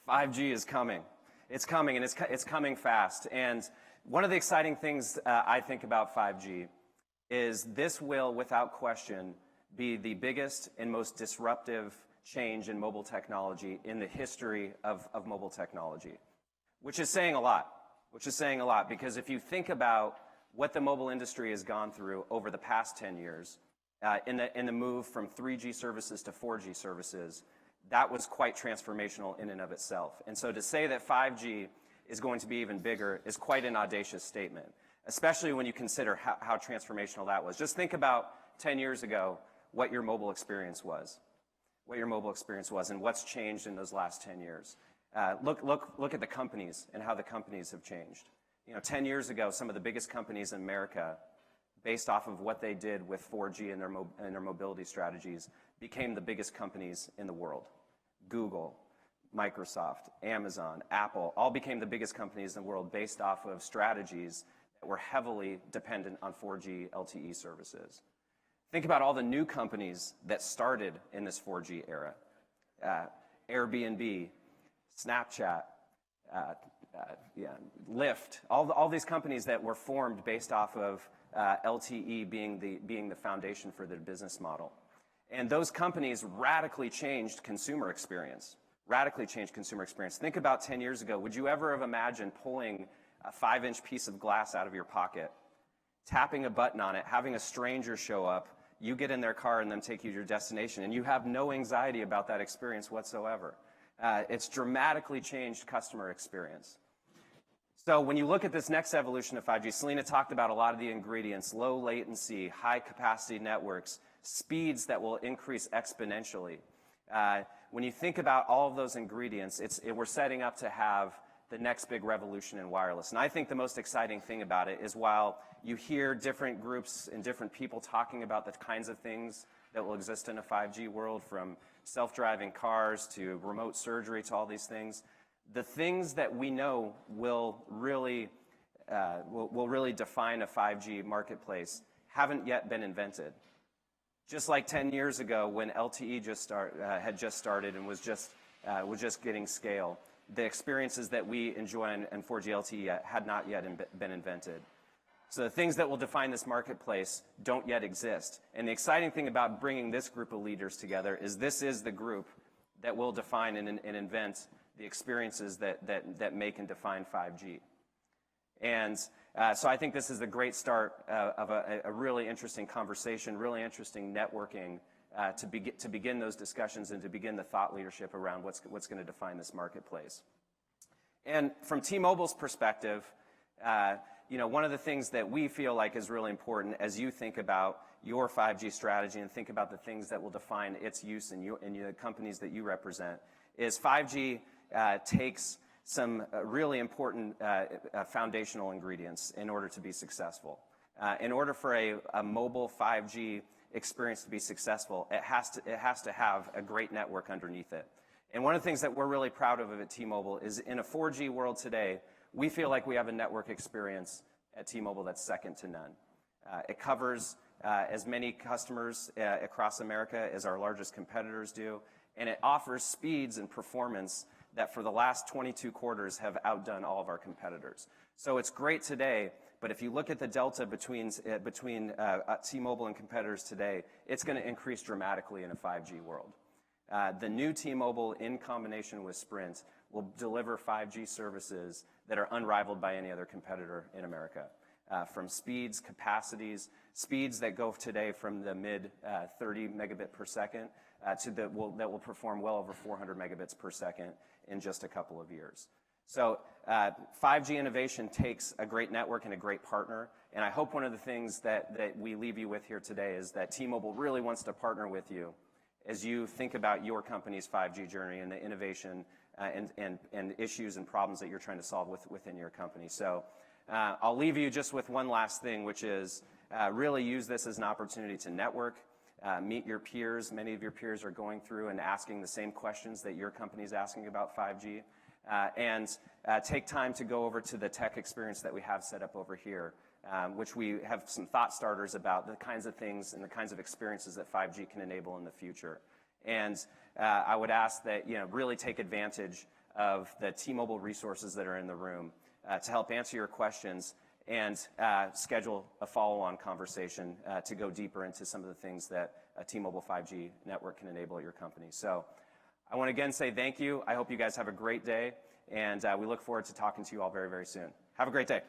5G is coming. It's coming, and it's coming fast. And one of the exciting things I think about 5G is this will, without question, be the biggest and most disruptive change in mobile technology in the history of mobile technology, which is saying a lot. Because if you think about what the mobile industry has gone through over the past 10 years, in the move from 3G services to 4G services, that was quite transformational in and of itself. And so to say that 5G is going to be even bigger is quite an audacious statement, especially when you consider how transformational that was. Just think about 10 years ago what your mobile experience was, and what's changed in those last 10 years. Look at the companies and how the companies have changed. 10 years ago, some of the biggest companies in America, based off of what they did with 4G and their mobility strategies, became the biggest companies in the world. Google, Microsoft, Amazon, Apple, all became the biggest companies in the world based off of strategies that were heavily dependent on 4G LTE services. Think about all the new companies that started in this 4G era. Airbnb, Snapchat, Lyft, all these companies that were formed based off of LTE being the foundation for their business model. And those companies radically changed consumer experience. Think about 10 years ago. Would you ever have imagined pulling a 5-inch piece of glass out of your pocket, tapping a button on it, having a stranger show up, you get in their car and them take you to your destination, and you have no anxiety about that experience whatsoever? It's dramatically changed customer experience. So when you look at this next evolution of 5G, Selena talked about a lot of the ingredients: low latency, high capacity networks, speeds that will increase exponentially. When you think about all of those ingredients, we're setting up to have the next big revolution in wireless. And I think the most exciting thing about it is, while you hear different groups and different people talking about the kinds of things that will exist in a 5G world, from self-driving cars to remote surgery to all these things, the things that we know will really define a 5G marketplace haven't yet been invented. Just like 10 years ago when LTE had just started and was just getting scale, the experiences that we enjoy in 4G LTE had not yet been invented. So the things that will define this marketplace don't yet exist. And the exciting thing about bringing this group of leaders together is this is the group that will define and invent the experiences that make and define 5G. And so I think this is a great start of a really interesting conversation, really interesting networking to begin those discussions and to begin the thought leadership around what's going to define this marketplace. And from T-Mobile's perspective, one of the things that we feel like is really important as you think about your 5G strategy and think about the things that will define its use in the companies that you represent is 5G takes some really important foundational ingredients in order to be successful. In order for a mobile 5G experience to be successful, it has to have a great network underneath it. And one of the things that we're really proud of at T-Mobile is, in a 4G world today, we feel like we have a network experience at T-Mobile that's second to none. It covers as many customers across America as our largest competitors do, and it offers speeds and performance that for the last 22 quarters have outdone all of our competitors. So it's great today, but if you look at the delta between T-Mobile and competitors today, it's going to increase dramatically in a 5G world. The new T-Mobile, in combination with Sprint, will deliver 5G services that are unrivaled by any other competitor in America. From speeds, capacities, speeds that go today from the mid 30 megabit per second that will perform well over 400 megabits per second in just a couple of years. So 5G innovation takes a great network and a great partner, and I hope one of the things that we leave you with here today is that T-Mobile really wants to partner with you as you think about your company's 5G journey and the innovation and issues and problems that you're trying to solve within your company. So I'll leave you just with one last thing, which is really use this as an opportunity to network, meet your peers. Many of your peers are going through and asking the same questions that your company's asking about 5G. And take time to go over to the tech experience that we have set up over here, which we have some thought starters about the kinds of things and the kinds of experiences that 5G can enable in the future. And I would ask that really take advantage of the T-Mobile resources that are in the room to help answer your questions and schedule a follow-on conversation to go deeper into some of the things that a T-Mobile 5G network can enable at your company. So I want to again say thank you. I hope you guys have a great day, and we look forward to talking to you all very, very soon. Have a great day.